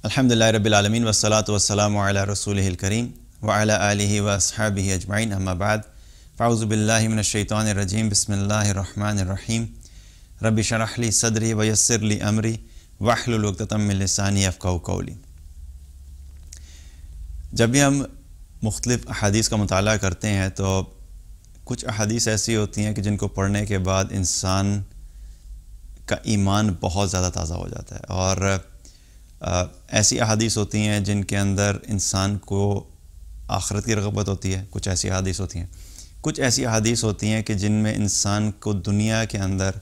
الحمدللہ رب العالمین والصلاة والسلام علی رسولہ الکریم وعلی آلہ واصحابہ اجمعین اما بعد فاعوذ باللہ من الشیطان الرجیم بسم اللہ الرحمن الرحیم رب اشرح لی صدری ویسر لی امری واحلل عقدۃ من لسانی یفقہوا قولی۔ جب بھی ہم مختلف احادیث کا مطالعہ کرتے ہیں تو کچھ احادیث ایسی ہوتی ہیں کہ جن کو پڑھنے کے بعد انسان کا ایمان بہت زیادہ تازہ ہو جاتا ہے، اور ایسی احادیث ہوتی ہیں جن کے اندر انسان کو آخرت کی رغبت ہوتی ہے، کچھ ایسی احادیث ہوتی ہیں، کچھ ایسی احادیث ہوتی ہیں کہ جن میں انسان کو دنیا کے اندر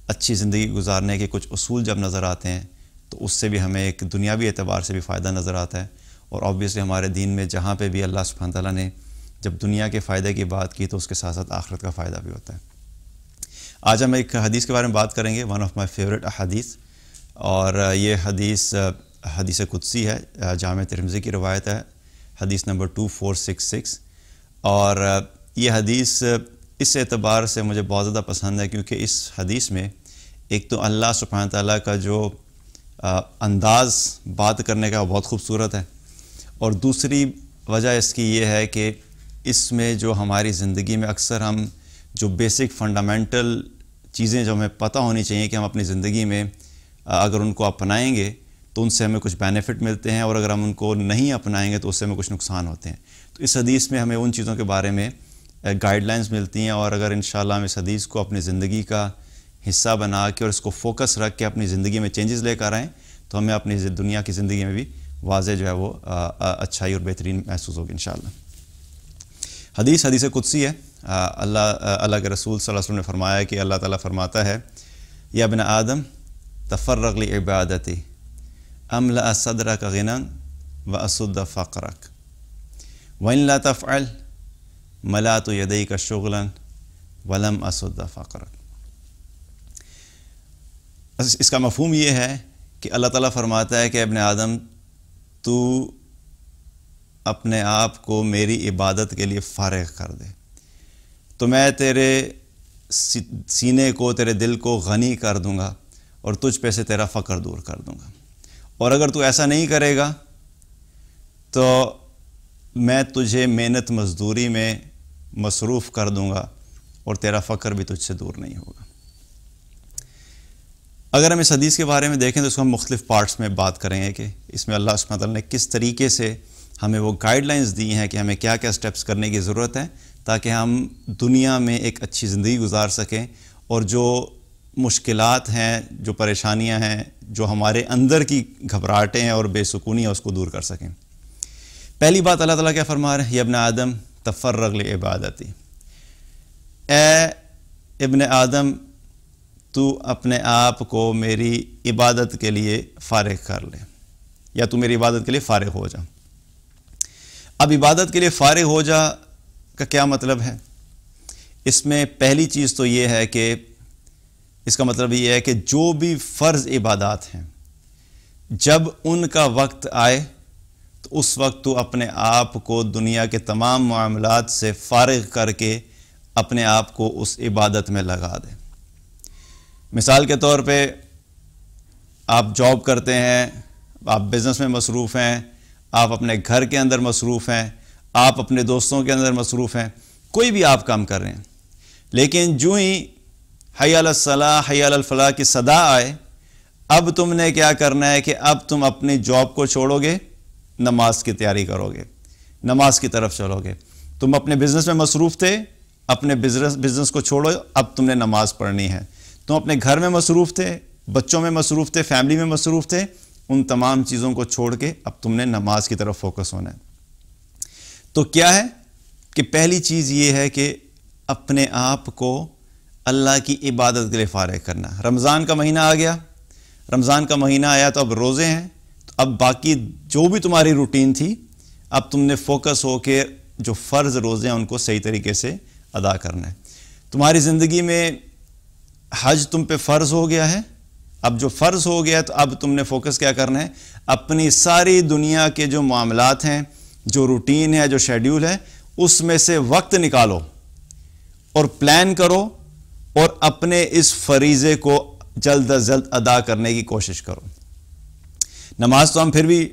اچھی زندگی گزارنے کے کچھ اصول جب نظر آتے ہیں تو اس سے بھی ہمیں ایک دنیاوی اعتبار سے بھی فائدہ نظر آتا ہے، اور آبویسلی ہمارے دین میں جہاں پہ بھی اللہ سبحانہ تعالیٰ نے جب دنیا کے فائدے کی بات کی تو اس کے ساتھ ساتھ آخرت کا فائدہ بھی ہوتا ہے۔ آج ہم ایک حدیث کے بارے میں بات کریں گے، ون آف مائی فیوریٹ احادیث، اور یہ حدیث قدسی ہے، جامع ترمذی کی روایت ہے، حدیث نمبر 2466، اور یہ حدیث اس اعتبار سے مجھے بہت زیادہ پسند ہے کیونکہ اس حدیث میں ایک تو اللہ سبحانہ تعالیٰ کا جو انداز بات کرنے کا بہت خوبصورت ہے، اور دوسری وجہ اس کی یہ ہے کہ اس میں جو ہماری زندگی میں اکثر ہم جو بیسک فنڈامنٹل چیزیں جو ہمیں پتہ ہونی چاہیے کہ ہم اپنی زندگی میں اگر ان کو اپنائیں گے تو ان سے ہمیں کچھ بینیفٹ ملتے ہیں، اور اگر ہم ان کو نہیں اپنائیں گے تو اس سے ہمیں کچھ نقصان ہوتے ہیں۔ تو اس حدیث میں ہمیں ان چیزوں کے بارے میں گائیڈ لائنز ملتی ہیں، اور اگر انشاءاللہ ہم اس حدیث کو اپنی زندگی کا حصہ بنا کے اور اس کو فوکس رکھ کے اپنی زندگی میں چینجز لے کر آئیں تو ہمیں اپنی دنیا کی زندگی میں بھی واضح جو ہے وہ اچھائی اور بہترین محسوس ہوگی انشاءاللہ۔ حدیث قدسی ہے۔ اللہ کے رسول صلی اللہ علیہ وسلم نے فرمایا کہ اللہ تعالیٰ فرماتا ہے، یا ابن آدم تفرغ لعبادتی املأ صدرک غنا واسد فقرک وان لا تفعل ملأت یدیک شغلا ولم اسد فقرک۔ اس کا مفہوم یہ ہے کہ اللہ تعالیٰ فرماتا ہے کہ ابن آدم تو اپنے آپ کو میری عبادت کے لیے فارغ کر دے تو میں تیرے سینے کو، تیرے دل کو غنی کر دوں گا اور تجھ پہ سے تیرا فقر دور کر دوں گا، اور اگر تو ایسا نہیں کرے گا تو میں تجھے محنت مزدوری میں مصروف کر دوں گا اور تیرا فقر بھی تجھ سے دور نہیں ہوگا۔ اگر ہم اس حدیث کے بارے میں دیکھیں تو اس کو ہم مختلف پارٹس میں بات کریں گے کہ اس میں اللہ سبحانہ تعالیٰ نے کس طریقے سے ہمیں وہ گائیڈ لائنز دی ہیں کہ ہمیں کیا کیا سٹیپس کرنے کی ضرورت ہے تاکہ ہم دنیا میں ایک اچھی زندگی گزار سکیں، اور جو مشکلات ہیں، جو پریشانیاں ہیں، جو ہمارے اندر کی گھبراہٹیں ہیں اور بے سکونی ہیں، اس کو دور کر سکیں۔ پہلی بات اللہ تعالیٰ کیا فرما رہے ہیں، یا ابن آدم تفرغ لعبادتی، اے ابن آدم تو اپنے آپ کو میری عبادت کے لیے فارغ کر لے، یا تو میری عبادت کے لیے فارغ ہو جا۔ اب عبادت کے لیے فارغ ہو جا کا کیا مطلب ہے؟ اس میں پہلی چیز تو یہ ہے کہ اس کا مطلب یہ ہے کہ جو بھی فرض عبادات ہیں جب ان کا وقت آئے تو اس وقت تو اپنے آپ کو دنیا کے تمام معاملات سے فارغ کر کے اپنے آپ کو اس عبادت میں لگا دے۔ مثال کے طور پہ آپ جاب کرتے ہیں، آپ بزنس میں مصروف ہیں، آپ اپنے گھر کے اندر مصروف ہیں، آپ اپنے دوستوں کے اندر مصروف ہیں، کوئی بھی آپ کام کر رہے ہیں، لیکن جو ہی حی علی الصلاح حی علی الفلاح کی صدا آئے، اب تم نے کیا کرنا ہے کہ اب تم اپنی جاب کو چھوڑو گے، نماز کی تیاری کرو گے، نماز کی طرف چلو گے۔ تم اپنے بزنس میں مصروف تھے، اپنے بزنس کو چھوڑو، اب تم نے نماز پڑھنی ہے۔ تم اپنے گھر میں مصروف تھے، بچوں میں مصروف تھے، فیملی میں مصروف تھے، ان تمام چیزوں کو چھوڑ کے اب تم نے نماز کی طرف فوکس ہونا ہے۔ تو کیا ہے کہ پہلی چیز یہ ہے کہ اپنے آپ کو اللہ کی عبادت کے لیے فارغ کرنا۔ رمضان کا مہینہ آ گیا، رمضان کا مہینہ آیا تو اب روزے ہیں، تو اب باقی جو بھی تمہاری روٹین تھی اب تم نے فوکس ہو کے جو فرض روزے ہیں ان کو صحیح طریقے سے ادا کرنا ہے۔ تمہاری زندگی میں حج تم پہ فرض ہو گیا ہے، اب جو فرض ہو گیا تو اب تم نے فوکس کیا کرنا ہے، اپنی ساری دنیا کے جو معاملات ہیں، جو روٹین ہے، جو شیڈیول ہے، اس میں سے وقت نکالو اور پلان کرو اور اپنے اس فریضے کو جلد از جلد ادا کرنے کی کوشش کرو۔ نماز تو ہم پھر بھی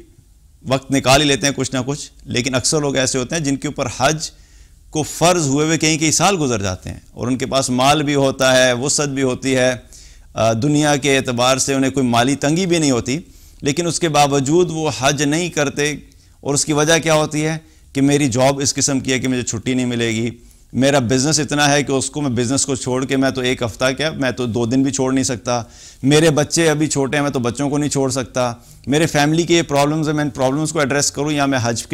وقت نکال ہی لیتے ہیں کچھ نہ کچھ، لیکن اکثر لوگ ایسے ہوتے ہیں جن کے اوپر حج کو فرض ہوئے ہوئے کئی سال گزر جاتے ہیں، اور ان کے پاس مال بھی ہوتا ہے، وسعت بھی ہوتی ہے، دنیا کے اعتبار سے انہیں کوئی مالی تنگی بھی نہیں ہوتی، لیکن اس کے باوجود وہ حج نہیں کرتے، اور اس کی وجہ کیا ہوتی ہے کہ میری جاب اس قسم کی ہے کہ مجھے چھٹی نہیں ملے گی، میرا بزنس اتنا ہے کہ اس کو میں بزنس کو چھوڑ کے میں تو ایک ہفتہ کیا میں تو 2 دن بھی چھوڑ نہیں سکتا، میرے بچے ابھی چھوٹے ہیں میں تو بچوں کو نہیں چھوڑ سکتا، میرے فیملی کے یہ پرابلمز ہیں میں ان پرابلمز کو ایڈریس کروں یا میں حج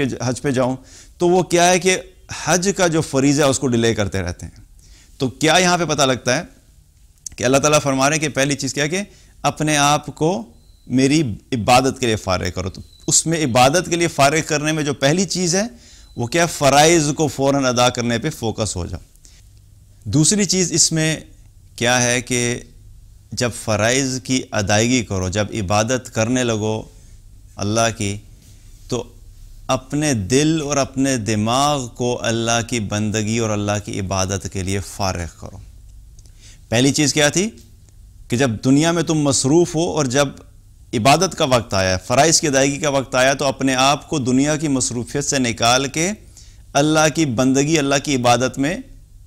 پہ جاؤں، تو وہ کیا ہے کہ حج کا جو فریضہ ہے اس کو ڈیلے کرتے رہتے ہیں۔ تو کیا یہاں پہ پتہ لگتا ہے کہ اللہ تعالیٰ فرما رہے ہیں کہ پہلی چیز کیا ہے کہ اپنے آپ کو میری عبادت کے لیے فارغ کرو، تو اس میں عبادت کے لیے فارغ کرنے میں جو پہلی چیز ہے وہ کیا فرائض کو فوراً ادا کرنے پہ فوکس ہو جاؤ۔ دوسری چیز اس میں کیا ہے کہ جب فرائض کی ادائیگی کرو، جب عبادت کرنے لگو اللہ کی، تو اپنے دل اور اپنے دماغ کو اللہ کی بندگی اور اللہ کی عبادت کے لیے فارغ کرو۔ پہلی چیز کیا تھی کہ جب دنیا میں تم مصروف ہو اور جب عبادت کا وقت آیا، فرائض کی ادائیگی کا وقت آیا، تو اپنے آپ کو دنیا کی مصروفیت سے نکال کے اللہ کی بندگی، اللہ کی عبادت میں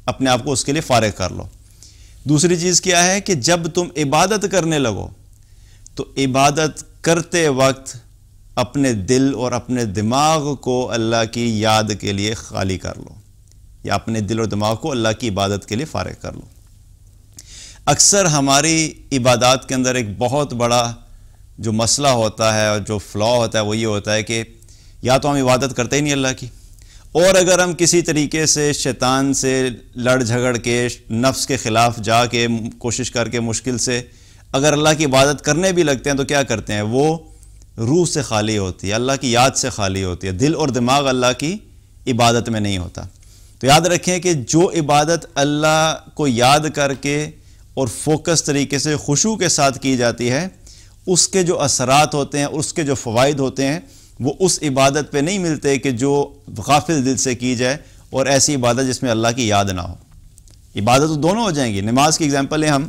اپنے آپ کو اس کے لیے فارغ کر لو۔ دوسری چیز کیا ہے کہ جب تم عبادت کرنے لگو تو عبادت کرتے وقت اپنے دل اور اپنے دماغ کو اللہ کی یاد کے لیے خالی کر لو، یا اپنے دل اور دماغ کو اللہ کی عبادت کے لیے فارغ کر لو۔ اکثر ہماری عبادات کے اندر ایک بہت بڑا جو مسئلہ ہوتا ہے اور جو فلا ہوتا ہے وہ یہ ہوتا ہے کہ یا تو ہم عبادت کرتے ہی نہیں اللہ کی، اور اگر ہم کسی طریقے سے شیطان سے لڑ جھگڑ کے نفس کے خلاف جا کے کوشش کر کے مشکل سے اگر اللہ کی عبادت کرنے بھی لگتے ہیں تو کیا کرتے ہیں، وہ روح سے خالی ہوتی ہے، اللہ کی یاد سے خالی ہوتی ہے، دل اور دماغ اللہ کی عبادت میں نہیں ہوتا۔ تو یاد رکھیں کہ جو عبادت اللہ کو یاد کر کے اور فوکس طریقے سے خشوع کے ساتھ کی جاتی ہے، اس کے جو اثرات ہوتے ہیں، اس کے جو فوائد ہوتے ہیں، وہ اس عبادت پہ نہیں ملتے کہ جو غافل دل سے کی جائے، اور ایسی عبادت جس میں اللہ کی یاد نہ ہو۔ عبادت تو دونوں ہو جائیں گی۔ نماز کی اگزامپل لیں ہم،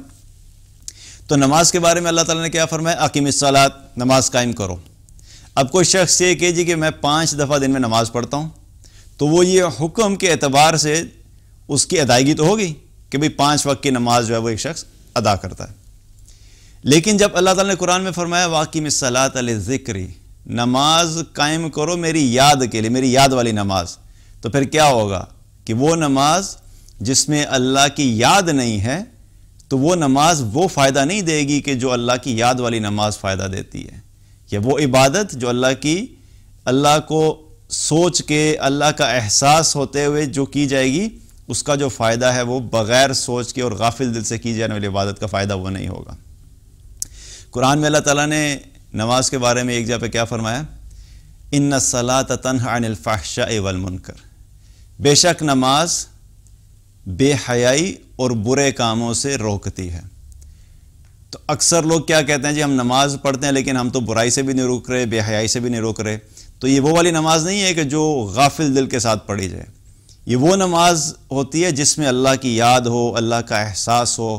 تو نماز کے بارے میں اللہ تعالیٰ نے کیا فرمایا، اقیم الصلاۃ، نماز قائم کرو۔ اب کوئی شخص یہ کہ جی کہ میں 5 دفعہ دن میں نماز پڑھتا ہوں، تو وہ یہ حکم کے اعتبار سے اس کی ادائیگی تو ہوگی کہ بھئی 5 وقت کی نماز جو ہے وہ ایک شخص ادا کرتا ہے۔ لیکن جب اللہ تعالیٰ نے قرآن میں فرمایا واقیم الصلاۃ لذکری، نماز قائم کرو میری یاد کے لیے، میری یاد والی نماز، تو پھر کیا ہوگا کہ وہ نماز جس میں اللہ کی یاد نہیں ہے تو وہ نماز وہ فائدہ نہیں دے گی کہ جو اللہ کی یاد والی نماز فائدہ دیتی ہے، یا وہ عبادت جو اللہ کو سوچ کے اللہ کا احساس ہوتے ہوئے جو کی جائے گی، اس کا جو فائدہ ہے وہ بغیر سوچ کے اور غافل دل سے کی جانے والی عبادت کا فائدہ وہ نہیں ہوگا۔ قرآن میں اللہ تعالیٰ نے نماز کے بارے میں ایک جگہ پہ کیا فرمایا، ان الصلاۃ تنہی عن الفحشاء والمنکر، بے شک نماز بے حیائی اور برے کاموں سے روکتی ہے۔ تو اکثر لوگ کیا کہتے ہیں جی ہم نماز پڑھتے ہیں لیکن ہم تو برائی سے بھی نہیں روک رہے، بے حیائی سے بھی نہیں روک رہے۔ تو یہ وہ والی نماز نہیں ہے کہ جو غافل دل کے ساتھ پڑھی جائے، یہ وہ نماز ہوتی ہے جس میں اللہ کی یاد ہو، اللہ کا احساس ہو،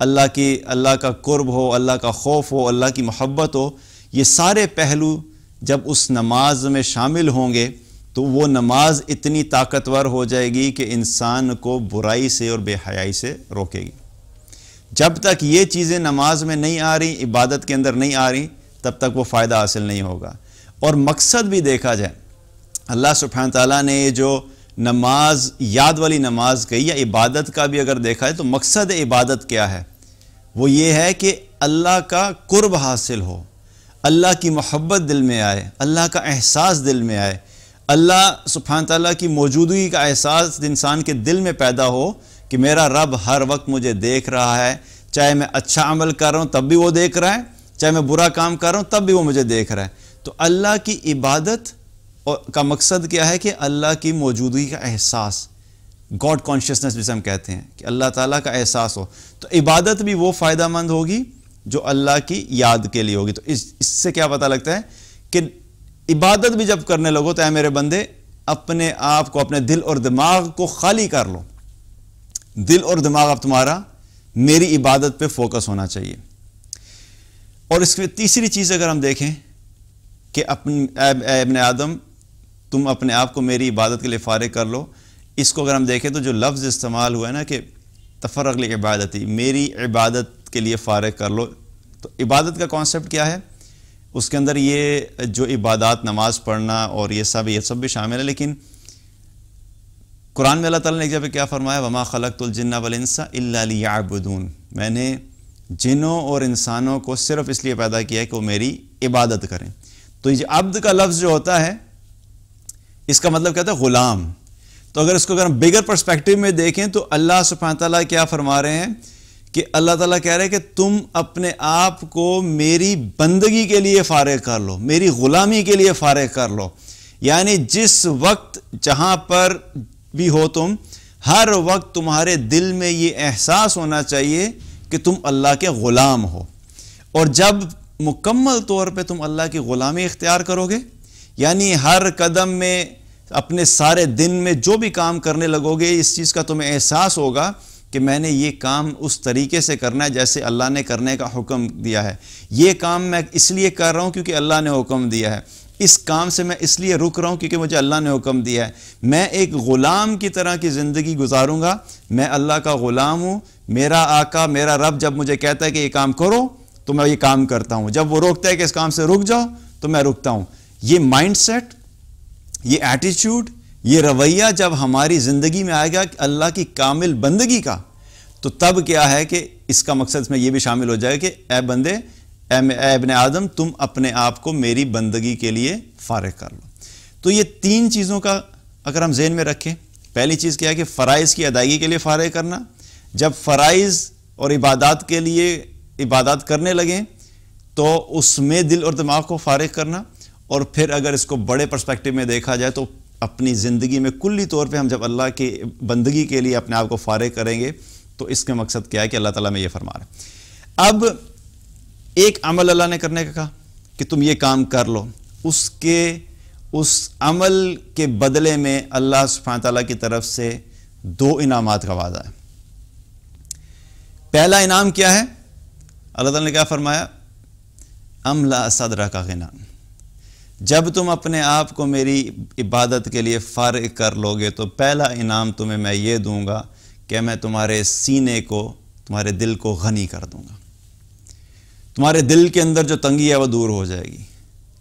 اللہ کا قرب ہو، اللہ کا خوف ہو، اللہ کی محبت ہو۔ یہ سارے پہلو جب اس نماز میں شامل ہوں گے تو وہ نماز اتنی طاقتور ہو جائے گی کہ انسان کو برائی سے اور بے حیائی سے روکے گی۔ جب تک یہ چیزیں نماز میں نہیں آ رہی، عبادت کے اندر نہیں آ رہی، تب تک وہ فائدہ حاصل نہیں ہوگا۔ اور مقصد بھی دیکھا جائے، اللہ سبحانہ تعالیٰ نے یہ جو نماز، یاد والی نماز کہی، یا عبادت کا بھی اگر دیکھا ہے تو مقصد عبادت کیا ہے، وہ یہ ہے کہ اللہ کا قرب حاصل ہو، اللہ کی محبت دل میں آئے، اللہ کا احساس دل میں آئے، اللہ سبحانہ تعالیٰ کی موجودگی کا احساس انسان کے دل میں پیدا ہو کہ میرا رب ہر وقت مجھے دیکھ رہا ہے، چاہے میں اچھا عمل کر رہا ہوں تب بھی وہ دیکھ رہا ہے، چاہے میں برا کام کر رہا ہوں تب بھی وہ مجھے دیکھ رہا ہے۔ تو اللہ کی عبادت کا مقصد کیا ہے کہ اللہ کی موجودگی کا احساس، گاڈ کانشیسنس جسے ہم کہتے ہیں، کہ اللہ تعالیٰ کا احساس ہو۔ تو عبادت بھی وہ فائدہ مند ہوگی جو اللہ کی یاد کے لیے ہوگی۔ تو اس سے کیا پتہ لگتا ہے کہ عبادت بھی جب کرنے لگو تو اے میرے بندے اپنے آپ کو، اپنے دل اور دماغ کو خالی کر لو، دل اور دماغ اب تمہارا میری عبادت پہ فوکس ہونا چاہیے۔ اور اس میں تیسری چیز اگر ہم دیکھیں کہ اے ابن آدم تم اپنے آپ کو میری عبادت کے لیے فارغ کر لو. اس کو اگر ہم دیکھیں تو جو لفظ استعمال ہوا ہے نا کہ تفرغ لعبادتی، میری عبادت کے لیے فارغ کر لو، تو عبادت کا کانسیپٹ کیا ہے؟ اس کے اندر یہ جو عبادات، نماز پڑھنا اور یہ سب بھی شامل ہے. لیکن قرآن میں اللہ تعالیٰ نے ایک جگہ پہ کیا فرمایا؟ وما خلقت الجن والانس الا لیعبدون، میں نے جنوں اور انسانوں کو صرف اس لیے پیدا کیا ہے کہ وہ میری عبادت کریں. تو یہ عبد کا لفظ جو ہوتا ہے اس کا مطلب کہتا ہے غلام. تو اگر اس کو اگر ہم بگر پرسپیکٹو میں دیکھیں تو اللہ سبحانہ تعالیٰ کیا فرما رہے ہیں کہ اللہ تعالیٰ کہہ رہے ہیں کہ تم اپنے آپ کو میری بندگی کے لیے فارغ کر لو، میری غلامی کے لیے فارغ کر لو. یعنی جس وقت جہاں پر بھی ہو تم، ہر وقت تمہارے دل میں یہ احساس ہونا چاہیے کہ تم اللہ کے غلام ہو. اور جب مکمل طور پہ تم اللہ کی غلامی اختیار کرو گے، یعنی ہر قدم میں اپنے سارے دن میں جو بھی کام کرنے لگو گے، اس چیز کا تمہیں احساس ہوگا کہ میں نے یہ کام اس طریقے سے کرنا ہے جیسے اللہ نے کرنے کا حکم دیا ہے. یہ کام میں اس لیے کر رہا ہوں کیونکہ اللہ نے حکم دیا ہے. اس کام سے میں اس لیے رک رہا ہوں کیونکہ مجھے اللہ نے حکم دیا ہے. میں ایک غلام کی طرح کی زندگی گزاروں گا. میں اللہ کا غلام ہوں. میرا آقا، میرا رب جب مجھے کہتا ہے کہ یہ کام کرو تو میں یہ کام کرتا ہوں. جب وہ روکتا ہے کہ اس کام سے رک جاؤ تو میں رکتا ہوں. یہ مائنڈ سیٹ، یہ ایٹیچیوڈ، یہ رویہ جب ہماری زندگی میں آئے گا کہ اللہ کی کامل بندگی کا، تو تب کیا ہے کہ اس کا مقصد میں یہ بھی شامل ہو جائے کہ اے بندے، اے ابن آدم، تم اپنے آپ کو میری بندگی کے لیے فارغ کر لو. تو یہ تین چیزوں کا اگر ہم ذہن میں رکھیں، پہلی چیز کیا ہے کہ فرائض کی ادائیگی کے لیے فارغ کرنا. جب فرائض اور عبادات کے لیے عبادات کرنے لگیں تو اس میں دل اور دماغ کو فارغ کرنا. اور پھر اگر اس کو بڑے پرسپیکٹو میں دیکھا جائے تو اپنی زندگی میں کلی طور پہ ہم جب اللہ کی بندگی کے لیے اپنے آپ کو فارغ کریں گے تو اس کا مقصد کیا ہے کہ اللہ تعالیٰ میں یہ فرما رہا ہے. اب ایک عمل اللہ نے کرنے کا کہا کہ تم یہ کام کر لو، اس عمل کے بدلے میں اللہ سبحانہ تعالیٰ کی طرف سے دو انعامات کا وعدہ ہے. پہلا انعام کیا ہے؟ اللہ تعالیٰ نے کیا فرمایا؟ املا صدرک غنا. جب تم اپنے آپ کو میری عبادت کے لیے فارغ کر لوگے تو پہلا انعام تمہیں میں یہ دوں گا کہ میں تمہارے سینے کو، تمہارے دل کو غنی کر دوں گا. تمہارے دل کے اندر جو تنگی ہے وہ دور ہو جائے گی.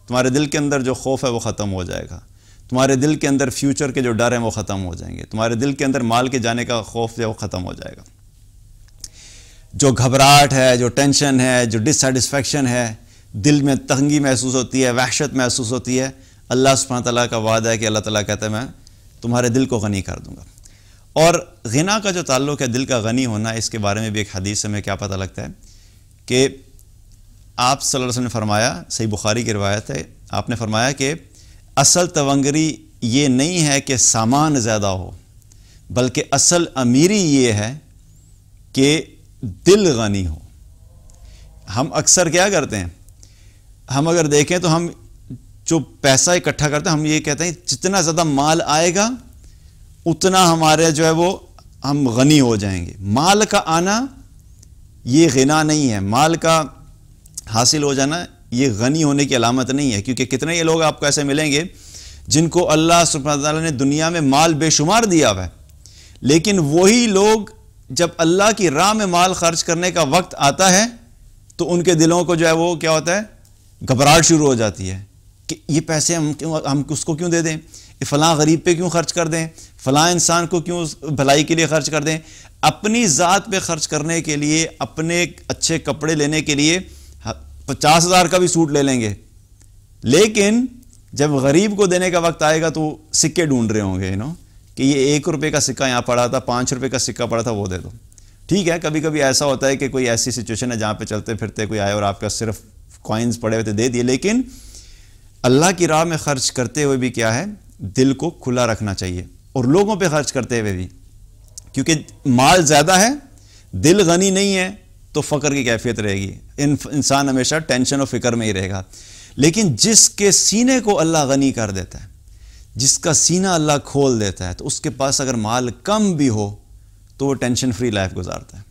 تمہارے دل کے اندر جو خوف ہے وہ ختم ہو جائے گا. تمہارے دل کے اندر فیوچر کے جو ڈر ہیں وہ ختم ہو جائیں گے. تمہارے دل کے اندر مال کے جانے کا خوف ہے وہ ختم ہو جائے گا. جو گھبراہٹ ہے، جو ٹینشن ہے، جو ڈسسیٹسفیکشن ہے، دل میں تنگی محسوس ہوتی ہے، وحشت محسوس ہوتی ہے، اللہ سبحانہ تعالیٰ کا وعدہ ہے کہ اللہ تعالیٰ کہتا ہے میں تمہارے دل کو غنی کر دوں گا. اور غنا کا جو تعلق ہے دل کا غنی ہونا، اس کے بارے میں بھی ایک حدیث سے ہمیں کیا پتہ لگتا ہے کہ آپ صلی اللہ علیہ وسلم نے فرمایا، صحیح بخاری کی روایت ہے، آپ نے فرمایا کہ اصل تونگری یہ نہیں ہے کہ سامان زیادہ ہو، بلکہ اصل امیری یہ ہے کہ دل غنی ہو. ہم اکثر کیا کرتے ہیں، ہم اگر دیکھیں تو ہم جو پیسہ اکٹھا کرتے ہیں ہم یہ کہتے ہیں جتنا زیادہ مال آئے گا اتنا ہمارے جو ہے وہ ہم غنی ہو جائیں گے. مال کا آنا یہ غنا نہیں ہے، مال کا حاصل ہو جانا یہ غنی ہونے کی علامت نہیں ہے. کیونکہ کتنے یہ لوگ آپ کو ایسے ملیں گے جن کو اللہ سبحانہ تعالیٰ نے دنیا میں مال بے شمار دیا ہوا ہے، لیکن وہی لوگ جب اللہ کی راہ میں مال خرچ کرنے کا وقت آتا ہے تو ان کے دلوں کو جو ہے وہ کیا ہوتا ہے، گھبراہٹ شروع ہو جاتی ہے کہ یہ پیسے ہم اس کو کیوں دے دیں، فلاں غریب پہ کیوں خرچ کر دیں، فلاں انسان کو کیوں بھلائی کے لیے خرچ کر دیں. اپنی ذات پہ خرچ کرنے کے لیے، اپنے اچھے کپڑے لینے کے لیے 50,000 کا بھی سوٹ لے لیں گے، لیکن جب غریب کو دینے کا وقت آئے گا تو سکے ڈھونڈ رہے ہوں گے کہ یہ 1 روپے کا سکہ یہاں پڑا تھا، 5 روپے کا سکہ پڑا تھا، وہ دے دو. ٹھیک ہے، کبھی کبھی ایسا ہوتا ہے کہ کوئی ایسی سچویشن ہے جہاں پہ چلتے پھرتے کوئی آئے اور آپ کا صرف کوائنز پڑے ہوئے تھے دے دیے، لیکن اللہ کی راہ میں خرچ کرتے ہوئے بھی کیا ہے، دل کو کھلا رکھنا چاہیے. اور لوگوں پہ خرچ کرتے ہوئے بھی، کیونکہ مال زیادہ ہے، دل غنی نہیں ہے تو فقر کی کیفیت رہے گی. انسان ہمیشہ ٹینشن اور فکر میں ہی رہے گا. لیکن جس کے سینے کو اللہ غنی کر دیتا ہے، جس کا سینہ اللہ کھول دیتا ہے، تو اس کے پاس اگر مال کم بھی ہو تو وہ ٹینشن فری لائف گزارتا ہے.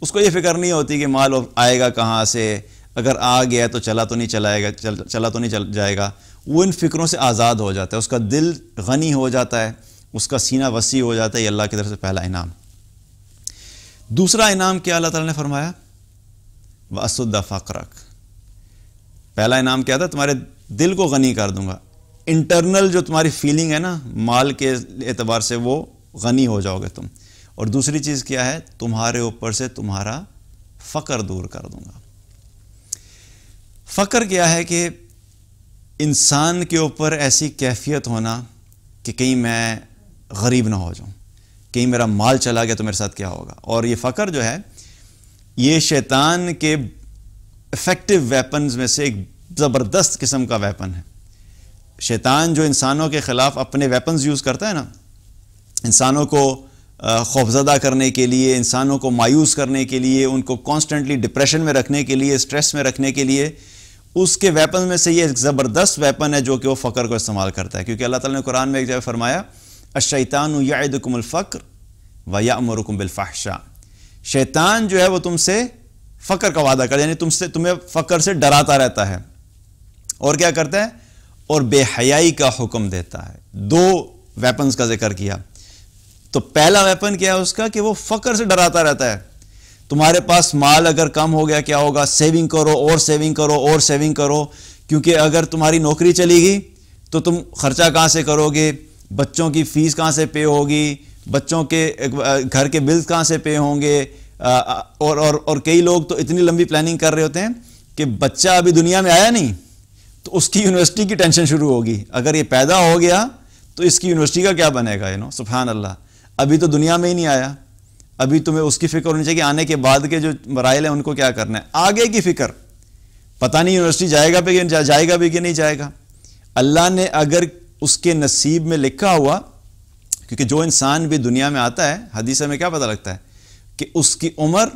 اس کو یہ فکر نہیں ہوتی کہ مال آئے گا کہاں سے، اگر آ گیا تو چلا تو نہیں جائے گا، وہ ان فکروں سے آزاد ہو جاتا ہے، اس کا دل غنی ہو جاتا ہے، اس کا سینہ وسیع ہو جاتا ہے۔ یہ اللہ کی طرف سے پہلا انعام۔ دوسرا انعام کیا اللہ تعالیٰ نے فرمایا؟ وَأَسُدَّ فَقْرَكَ۔ پہلا انعام کیا تھا؟ تمہارے دل کو غنی کر دوں گا، انٹرنل جو تمہاری فیلنگ ہے نا مال کے اعتبار سے وہ غنی ہو جاؤ گے تم۔ اور دوسری چیز کیا ہے؟ تمہارے اوپر سے تمہارا فقر دور کر دوں گا۔ فقر کیا ہے؟ کہ انسان کے اوپر ایسی کیفیت ہونا کہ کہیں میں غریب نہ ہو جاؤں، کہیں میرا مال چلا گیا تو میرے ساتھ کیا ہوگا۔ اور یہ فقر جو ہے یہ شیطان کے افیکٹو ویپنز میں سے ایک زبردست قسم کا ویپن ہے۔ شیطان جو انسانوں کے خلاف اپنے ویپنز یوز کرتا ہے نا، انسانوں کو خوفزدہ کرنے کے لیے، انسانوں کو مایوس کرنے کے لیے، ان کو کانسٹنٹلی ڈپریشن میں رکھنے کے لیے، سٹریس میں رکھنے کے لیے، اس کے ویپن میں سے یہ ایک زبردست ویپن ہے جو کہ وہ فقر کو استعمال کرتا ہے۔ کیونکہ اللہ تعالیٰ نے قرآن میں ایک جگہ فرمایا الشیطان یعدکم الفقر ویأمرکم بالفحشاء۔ شیطان جو ہے وہ تم سے فقر کا وعدہ کرتا ہے، یعنی تمہیں فقر سے ڈراتا رہتا ہے، اور کیا کرتا ہے؟ اور بے حیائی کا حکم دیتا ہے۔ دو ویپنز کا ذکر کیا۔ تو پہلا ویپن کیا ہے اس کا؟ کہ وہ فقر سے ڈراتا رہتا ہے۔ تمہارے پاس مال اگر کم ہو گیا کیا ہوگا؟ سیونگ کرو اور سیونگ کرو اور سیونگ کرو، کیونکہ اگر تمہاری نوکری چلی گئی تو تم خرچہ کہاں سے کرو گے؟ بچوں کی فیس کہاں سے پے ہوگی؟ بچوں کے گھر کے بلز کہاں سے پے ہوں گے؟ اور کئی لوگ تو اتنی لمبی پلاننگ کر رہے ہوتے ہیں کہ بچہ ابھی دنیا میں آیا نہیں تو اس کی یونیورسٹی کی ٹینشن شروع ہوگی، اگر یہ پیدا ہو گیا تو اس کی یونیورسٹی کا کیا بنے گا؟ سبحان اللہ، ابھی تو دنیا میں ہی نہیں آیا، ابھی تمہیں اس کی فکر ہونی چاہیے کہ آنے کے بعد کے جو مراحل ہیں ان کو کیا کرنا ہے، آگے کی فکر۔ پتہ نہیں یونیورسٹی جائے گا بھی کہ نہیں جائے گا۔ اللہ نے اگر اس کے نصیب میں لکھا ہوا، کیونکہ جو انسان بھی دنیا میں آتا ہے حدیث میں کیا پتہ لگتا ہے کہ اس کی عمر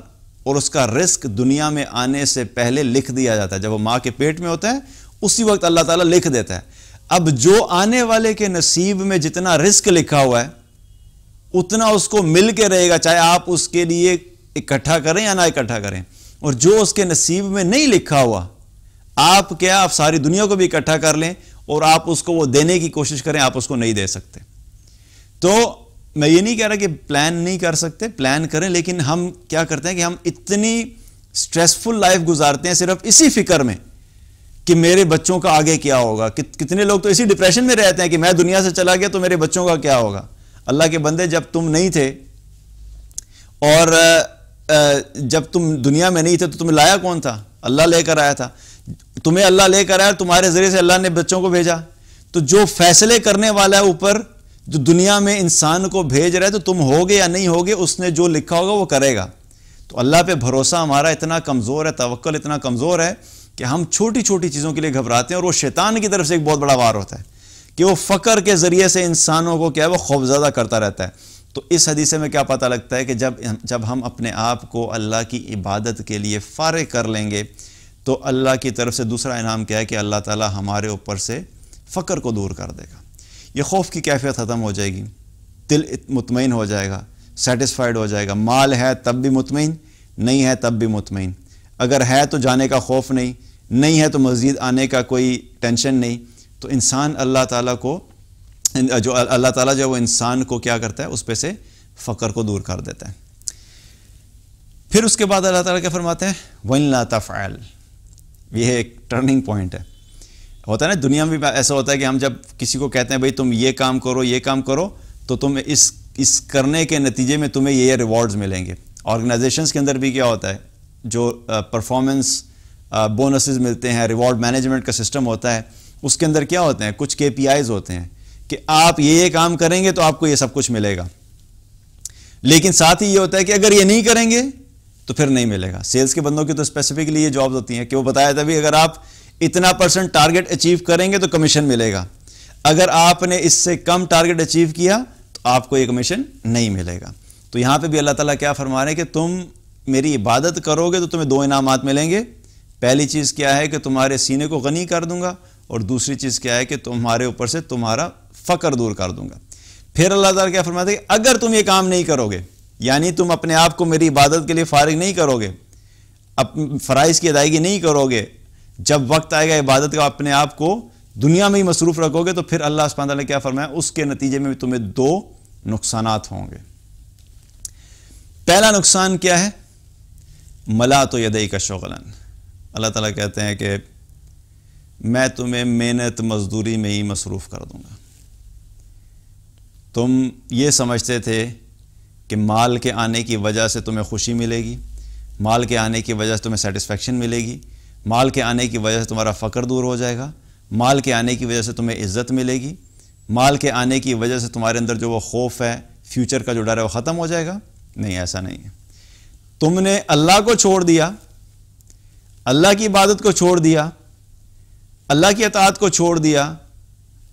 اور اس کا رزق دنیا میں آنے سے پہلے لکھ دیا جاتا ہے۔ جب وہ ماں کے پیٹ میں ہوتا ہے اسی وقت اللہ تعالیٰ لکھ دیتا ہے۔ اب جو آنے والے کے نصیب میں جتنا رزق لکھا ہوا ہے اتنا اس کو مل کے رہے گا، چاہے آپ اس کے لیے اکٹھا کریں یا نہ اکٹھا کریں۔ اور جو اس کے نصیب میں نہیں لکھا ہوا، آپ ساری دنیا کو بھی اکٹھا کر لیں اور آپ اس کو وہ دینے کی کوشش کریں، آپ اس کو نہیں دے سکتے۔ تو میں یہ نہیں کہہ رہا کہ پلان نہیں کر سکتے، پلان کریں، لیکن ہم کیا کرتے ہیں کہ ہم اتنی سٹریسفل لائف گزارتے ہیں صرف اسی فکر میں کہ میرے بچوں کا آگے کیا ہوگا۔ کتنے لوگ تو اسی ڈپریشن میں رہتے ہیں کہ میں دنیا سے چلا گیا تو میرے بچوں کا کیا ہوگا۔ اللہ کے بندے، جب تم نہیں تھے اور جب تم دنیا میں نہیں تھے تو تمہیں لایا کون تھا؟ اللہ لے کر آیا تھا۔ تمہیں اللہ لے کر آیا، تمہارے ذریعے سے اللہ نے بچوں کو بھیجا۔ تو جو فیصلے کرنے والا ہے اوپر، جو دنیا میں انسان کو بھیج رہا ہے، تو تم ہوگے یا نہیں ہوگے، اس نے جو لکھا ہوگا وہ کرے گا۔ تو اللہ پہ بھروسہ ہمارا اتنا کمزور ہے، توکل اتنا کمزور ہے کہ ہم چھوٹی چھوٹی چیزوں کے لیے گھبراتے ہیں، اور وہ شیطان کی طرف سے ایک بہت بڑا وار ہوتا ہے کہ وہ فقر کے ذریعے سے انسانوں کو کیا ہے وہ خوفزدہ کرتا رہتا ہے۔ تو اس حدیث میں کیا پتہ لگتا ہے کہ جب ہم اپنے آپ کو اللہ کی عبادت کے لیے فارغ کر لیں گے تو اللہ کی طرف سے دوسرا انعام کیا ہے کہ اللہ تعالیٰ ہمارے اوپر سے فقر کو دور کر دے گا۔ یہ خوف کی کیفیت ختم ہو جائے گی، دل مطمئن ہو جائے گا، سیٹسفائیڈ ہو جائے گا۔ مال ہے تب بھی مطمئن، نہیں ہے تب بھی مطمئن۔ اگر ہے تو جانے کا خوف نہیں ہے تو مزید آنے کا کوئی ٹینشن نہیں۔ تو انسان اللہ تعالیٰ کو جو وہ انسان کو کیا کرتا ہے، اس پہ سے فقر کو دور کر دیتا ہے۔ پھر اس کے بعد اللہ تعالیٰ کیا فرماتے ہیں؟ وَإِن لَا تَفْعَلْ۔ یہ ایک ٹرننگ پوائنٹ ہے۔ ہوتا ہے نا دنیا میں بھی ایسا ہوتا ہے کہ ہم جب کسی کو کہتے ہیں بھئی تم یہ کام کرو تو تم اس کرنے کے نتیجے میں تمہیں یہ ریوارڈز ملیں گے۔ آرگنائزیشنز کے اندر بھی کیا ہوتا ہے، جو پرفارمنس بونسز ملتے ہیں، ریوارڈ مینجمنٹ کا سسٹم ہوتا ہے، اس کے اندر کیا ہوتے ہیں، کچھ KPIs ہوتے ہیں کہ آپ یہ کام کریں گے تو آپ کو یہ سب کچھ ملے گا۔ لیکن ساتھ ہی یہ ہوتا ہے کہ اگر یہ نہیں کریں گے تو پھر نہیں ملے گا۔ سیلز کے بندوں کی تو اسپیسیفکلی یہ جابز ہوتی ہیں کہ وہ بتایا تھا بھی اگر آپ اتنا % ٹارگٹ اچیو کریں گے تو کمیشن ملے گا، اگر آپ نے اس سے کم ٹارگٹ اچیو کیا تو آپ کو یہ کمیشن نہیں ملے گا۔ تو یہاں پہ بھی اللہ تعالیٰ کیا فرما رہے ہیں کہ تم میری عبادت کرو گے تو تمہیں 2 انعامات ملیں گے۔ پہلی چیز کیا ہے کہ تمہارے سینے کو غنی کر دوں گا، اور دوسری چیز کیا ہے کہ تمہارے اوپر سے تمہارا فقر دور کر دوں گا۔ پھر اللہ تعالیٰ کیا فرماتے ہیں کہ اگر تم یہ کام نہیں کرو گے، یعنی تم اپنے آپ کو میری عبادت کے لیے فارغ نہیں کرو گے، فرائض کی ادائیگی نہیں کرو گے، جب وقت آئے گا عبادت کا اپنے آپ کو دنیا میں ہی مصروف رکھو گے، تو پھر اللہ سبحانہ وتعالیٰ نے کیا فرمایا، اس کے نتیجے میں تمہیں 2 نقصانات ہوں گے۔ پہلا نقصان کیا ہے؟ ملات یدیک شغلا، اللہ تعالیٰ کہتے ہیں کہ میں تمہیں محنت مزدوری میں ہی مصروف کر دوں گا۔ تم یہ سمجھتے تھے کہ مال کے آنے کی وجہ سے تمہیں خوشی ملے گی، مال کے آنے کی وجہ سے تمہیں سیٹسفیکشن ملے گی، مال کے آنے کی وجہ سے تمہارا فقر دور ہو جائے گا، مال کے آنے کی وجہ سے تمہیں عزت ملے گی، مال کے آنے کی وجہ سے تمہارے اندر جو وہ خوف ہے، فیوچر کا جو ڈر ہے وہ ختم ہو جائے گا۔ نہیں، ایسا نہیں ہے۔ تم نے اللہ کو چھوڑ دیا، اللہ کی عبادت کو چھوڑ دیا، اللہ کی اطاعت کو چھوڑ دیا،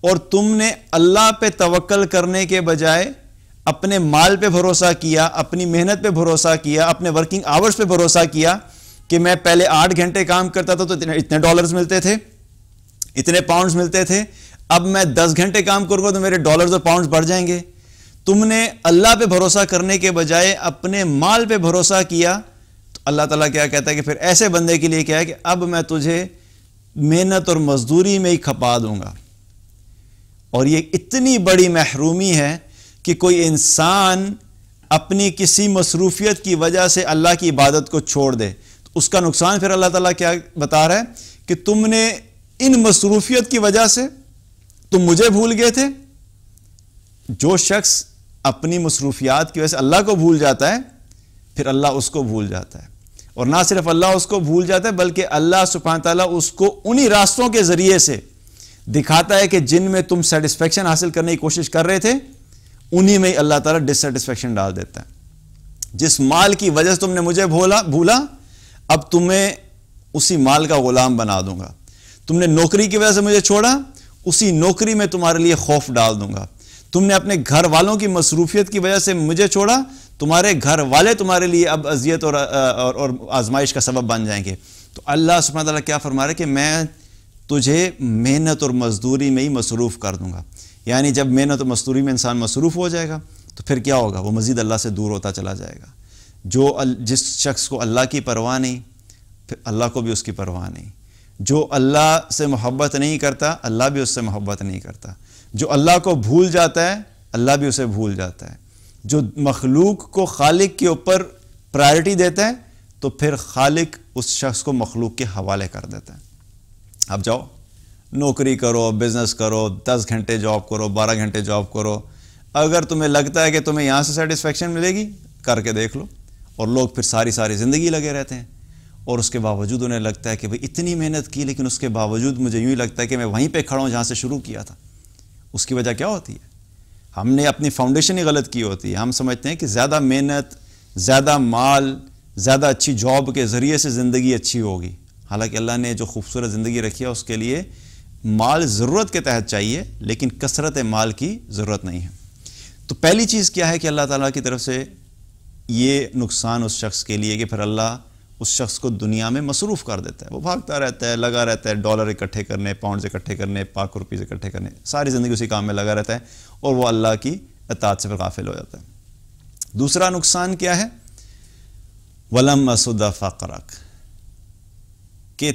اور تم نے اللہ پہ توکل کرنے کے بجائے اپنے مال پہ بھروسہ کیا، اپنی محنت پہ بھروسہ کیا، اپنے ورکنگ آورز پہ بھروسہ کیا کہ میں پہلے 8 گھنٹے کام کرتا تھا تو اتنے ڈالرز ملتے تھے، اتنے پاؤنڈز ملتے تھے، اب میں 10 گھنٹے کام کروں گا تو میرے ڈالرز اور پاؤنڈز بڑھ جائیں گے۔ تم نے اللہ پہ بھروسہ کرنے کے بجائے اپنے مال پہ بھروسہ کیا، تو اللہ تعالیٰ کیا کہتا ہے کہ پھر ایسے بندے کے لیے کیا ہے کہ اب میں تجھے محنت اور مزدوری میں ہی کھپا دوں گا۔ اور یہ اتنی بڑی محرومی ہے کہ کوئی انسان اپنی کسی مصروفیت کی وجہ سے اللہ کی عبادت کو چھوڑ دے، تو اس کا نقصان پھر اللہ تعالیٰ کیا بتا رہا ہے کہ تم نے ان مصروفیت کی وجہ سے تم مجھے بھول گئے تھے۔ جو شخص اپنی مصروفیات کی وجہ سے اللہ کو بھول جاتا ہے، پھر اللہ اس کو بھول جاتا ہے، اور نہ صرف اللہ اس کو بھول جاتا ہے بلکہ اللہ سبحانہ تعالیٰ اس کو انہی راستوں کے ذریعے سے دکھاتا ہے کہ جن میں تم سیٹسفیکشن حاصل کرنے کی کوشش کر رہے تھے، انہی میں اللہ تعالیٰ ڈسسیٹسفیکشن ڈال دیتا ہے۔ جس مال کی وجہ سے تم نے مجھے بھولا، اب تمہیں اسی مال کا غلام بنا دوں گا۔ تم نے نوکری کی وجہ سے مجھے چھوڑا، اسی نوکری میں تمہارے لیے خوف ڈال دوں گا۔ تم نے اپنے گھر والوں کی مصروفیت کی وجہ سے مجھے چھوڑا، تمہارے گھر والے تمہارے لیے اب اذیت اور آزمائش کا سبب بن جائیں گے۔ تو اللہ سبحانہ تعالیٰ کیا فرما رہا ہے کہ میں تجھے محنت اور مزدوری میں ہی مصروف کر دوں گا۔ یعنی جب محنت اور مزدوری میں انسان مصروف ہو جائے گا تو پھر کیا ہوگا؟ وہ مزید اللہ سے دور ہوتا چلا جائے گا۔ جس شخص کو اللہ کی پرواہ نہیں، پھر اللہ کو بھی اس کی پرواہ نہیں۔ جو اللہ سے محبت نہیں کرتا، اللہ بھی اس سے محبت نہیں کرتا۔ جو اللہ کو بھول جاتا ہے، اللہ بھی اسے بھول جاتا ہے۔ جو مخلوق کو خالق کے اوپر پرائرٹی دیتا ہے، تو پھر خالق اس شخص کو مخلوق کے حوالے کر دیتا ہے۔ اب جاؤ نوکری کرو، بزنس کرو، 10 گھنٹے جاب کرو، 12 گھنٹے جاب کرو، اگر تمہیں لگتا ہے کہ تمہیں یہاں سے سیٹسفیکشن ملے گی، کر کے دیکھ لو۔ اور لوگ پھر ساری زندگی لگے رہتے ہیں، اور اس کے باوجود انہیں لگتا ہے کہ بھئی اتنی محنت کی، لیکن اس کے باوجود مجھے یوں ہی لگتا ہے کہ میں وہیں پہ کھڑا ہوں جہاں سے شروع کیا تھا۔ اس کی وجہ کیا ہوتی ہے؟ ہم نے اپنی فاؤنڈیشن ہی غلط کی ہوتی ہے۔ ہم سمجھتے ہیں کہ زیادہ محنت، زیادہ مال، زیادہ اچھی جاب کے ذریعے سے زندگی اچھی ہوگی، حالانکہ اللہ نے جو خوبصورت زندگی رکھی ہے اس کے لیے مال ضرورت کے تحت چاہیے، لیکن کثرت مال کی ضرورت نہیں ہے۔ تو پہلی چیز کیا ہے کہ اللہ تعالیٰ کی طرف سے یہ نقصان اس شخص کے لیے کہ پھر اللہ اس شخص کو دنیا میں مصروف کر دیتا ہے۔ وہ بھاگتا رہتا ہے، لگا رہتا ہے ڈالر اکٹھے کرنے، پاؤنڈز اکٹھے کرنے، پاک روپیز اکٹھے کرنے، ساری زندگی اسی کام میں لگا رہتا ہے، اور وہ اللہ کی اطاعت سے پھر غافل ہو جاتا ہے۔ دوسرا نقصان کیا ہے؟ وَلَمْ أَسُدَّ فَقْرَكَ، کہ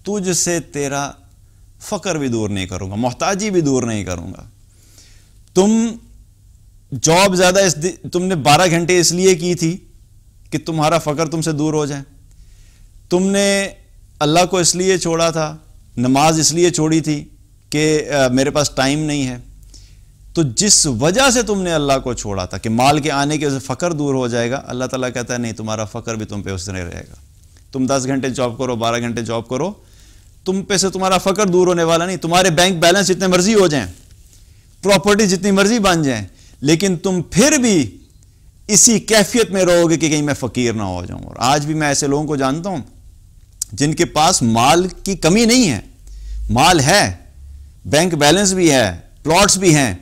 تجھ سے تیرا فقر بھی دور نہیں کروں گا، محتاجی بھی دور نہیں کروں گا۔ تم جاب زیادہ تم نے 12 گھنٹے اس لیے کی تھی کہ تمہارا فقر تم سے دور ہو جائے۔ تم نے اللہ کو اس لیے چھوڑا تھا، نماز اس لیے چھوڑی تھی کہ میرے پاس ٹائم نہیں ہے۔ تو جس وجہ سے تم نے اللہ کو چھوڑا تھا کہ مال کے آنے کی وجہ سے فقر دور ہو جائے گا، اللہ تعالیٰ کہتا ہے نہیں، تمہارا فقر بھی تم پہ اس طرح رہے گا۔ تم 10 گھنٹے جاب کرو، 12 گھنٹے جاب کرو، تم پہ سے تمہارا فقر دور ہونے والا نہیں۔ تمہارے بینک بیلنس جتنے مرضی ہو جائیں، پراپرٹی جتنی مرضی بن جائیں، لیکن تم پھر بھی اسی کیفیت میں رہو گے کہ کہیں میں فقیر نہ ہو جاؤں۔ اور آج بھی میں ایسے لوگوں کو جانتا ہوں جن کے پاس مال کی کمی نہیں ہے، مال ہے، بینک بیلنس بھی ہے، پلاٹس بھی ہیں،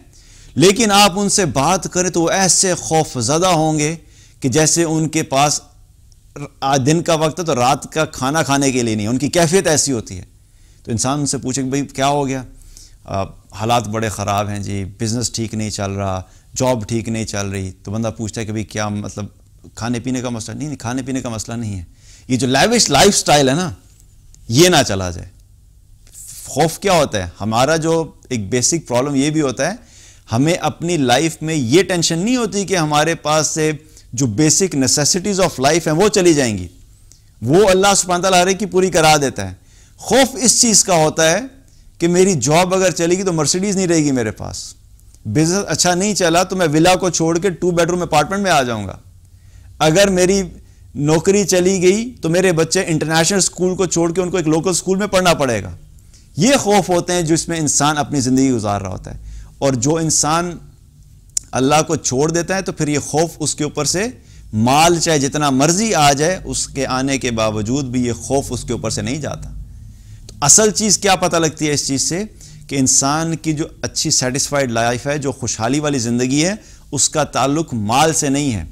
لیکن آپ ان سے بات کریں تو وہ ایسے خوف زدہ ہوں گے کہ جیسے ان کے پاس دن کا وقت ہے تو رات کا کھانا کھانے کے لیے نہیں۔ ان کی کیفیت ایسی ہوتی ہے۔ تو انسان ان سے پوچھے کہ بھئی کیا ہو گیا؟ حالات بڑے خراب ہیں جی، بزنس ٹھیک نہیں چل رہا، جاب ٹھیک نہیں چل رہی۔ تو بندہ پوچھتا ہے کہ بھئی کیا مطلب کھانے پینے کا مسئلہ؟ نہیں، کھانے پینے کا مسئلہ نہیں ہے، یہ جو لیوش لائف سٹائل ہے نا، یہ نہ چلا جائے۔ خوف کیا ہوتا ہے؟ ہمارا جو ایک بیسک پرابلم یہ بھی ہوتا ہے، ہمیں اپنی لائف میں یہ ٹینشن نہیں ہوتی کہ ہمارے پاس سے جو بیسک نیسیسٹیز آف لائف ہیں وہ چلی جائیں گی، وہ اللہ سبحانہ تعالیٰ ہر ایک کی پوری کرا دیتا ہے۔ خوف اس چیز کا ہوتا ہے کہ میری جاب اگر چلے گی تو مرسیڈیز نہیں رہے گی میرے پاس، بزنس اچھا نہیں چلا تو میں ولا کو چھوڑ کے 2 بیڈروم اپارٹمنٹ میں آ جاؤں گا، اگر میری نوکری چلی گئی تو میرے بچے انٹرنیشنل اسکول کو چھوڑ کے ان کو ایک لوکل اسکول میں پڑھنا پڑے گا۔ یہ خوف ہوتے ہیں جس میں انسان اپنی زندگی گزار رہا ہوتا ہے، اور جو انسان اللہ کو چھوڑ دیتا ہے تو پھر یہ خوف اس کے اوپر سے، مال چاہے جتنا مرضی آ جائے، اس کے آنے کے باوجود بھی یہ خوف اس کے اوپر سے نہیں جاتا۔ تو اصل چیز کیا پتہ لگتی ہے اس چیز سے کہ انسان کی جو اچھی سیٹسفائیڈ لائف ہے، جو خوشحالی والی زندگی ہے، اس کا تعلق مال سے نہیں ہے،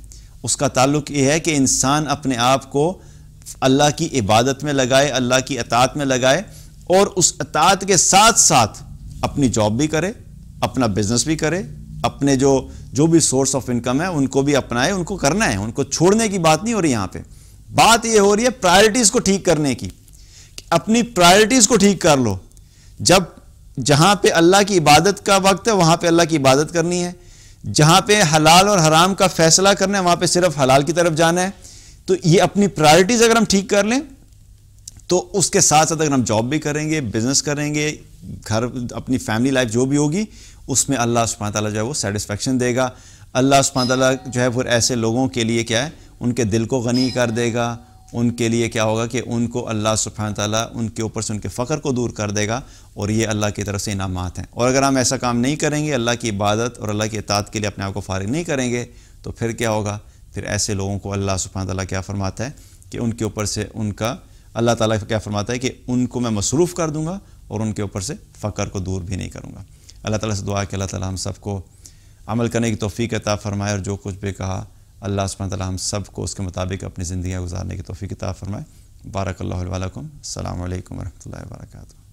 اس کا تعلق یہ ہے کہ انسان اپنے آپ کو اللہ کی عبادت میں لگائے، اللہ کی اطاعت میں لگائے، اور اس اطاعت کے ساتھ ساتھ اپنی جاب بھی کرے، اپنا بزنس بھی کرے، اپنے جو بھی سورس آف انکم ہے ان کو بھی اپنائے، ان کو کرنا ہے، ان کو چھوڑنے کی بات نہیں ہو رہی یہاں پہ۔ بات یہ ہو رہی ہے پرائرٹیز کو ٹھیک کرنے کی، اپنی پرائرٹیز کو ٹھیک کر لو۔ جہاں پہ اللہ کی عبادت کا وقت ہے وہاں پہ اللہ کی عبادت کرنی ہے، جہاں پہ حلال اور حرام کا فیصلہ کرنا ہے وہاں پہ صرف حلال کی طرف جانا ہے۔ تو یہ اپنی پرائرٹیز اگر ہم ٹھیک کر لیں تو اس کے ساتھ ساتھ اگر ہم جاب بھی کریں گے، بزنس کریں گے، گھر، اپنی فیملی لائف جو بھی ہوگی، اس میں اللہ سبحانہ تعالیٰ جو ہے وہ سیٹسفیکشن دے گا۔ اللہ سبحانہ تعالیٰ جو ہے پھر ایسے لوگوں کے لیے کیا ہے، ان کے دل کو غنی کر دے گا، ان کے لیے کیا ہوگا کہ ان کو اللہ سبحانہ تعالیٰ ان کے اوپر سے ان کے فقر کو دور کر دے گا، اور یہ اللہ کی طرف سے انعامات ہیں۔ اور اگر ہم ایسا کام نہیں کریں گے، اللہ کی عبادت اور اللہ کی اطاعت کے لیے اپنے آپ کو فارغ نہیں کریں گے، تو پھر کیا ہوگا؟ پھر ایسے لوگوں کو اللہ سبحانہ تعالیٰ کیا فرماتا ہے کہ ان کے اوپر سے ان کا، اللہ تعالیٰ کیا فرماتا ہے کہ ان کو میں مصروف کر دوں گا اور ان کے اوپر سے فقر کو دور بھی نہیں کروں گا۔ اللہ تعالیٰ سے دعا ہے کہ اللہ تعالیٰ ہم سب کو عمل کرنے کی توفیق عطا فرمائے، اور جو کچھ بھی کہا اللہ سبحانہ تعالیٰ ہم سب کو اس کے مطابق اپنی زندگیاں گزارنے کی توفیق عطا فرمائے۔ بارک اللہ علیہ ولکم۔ السلام علیکم ورحمۃ اللہ وبرکاتہ۔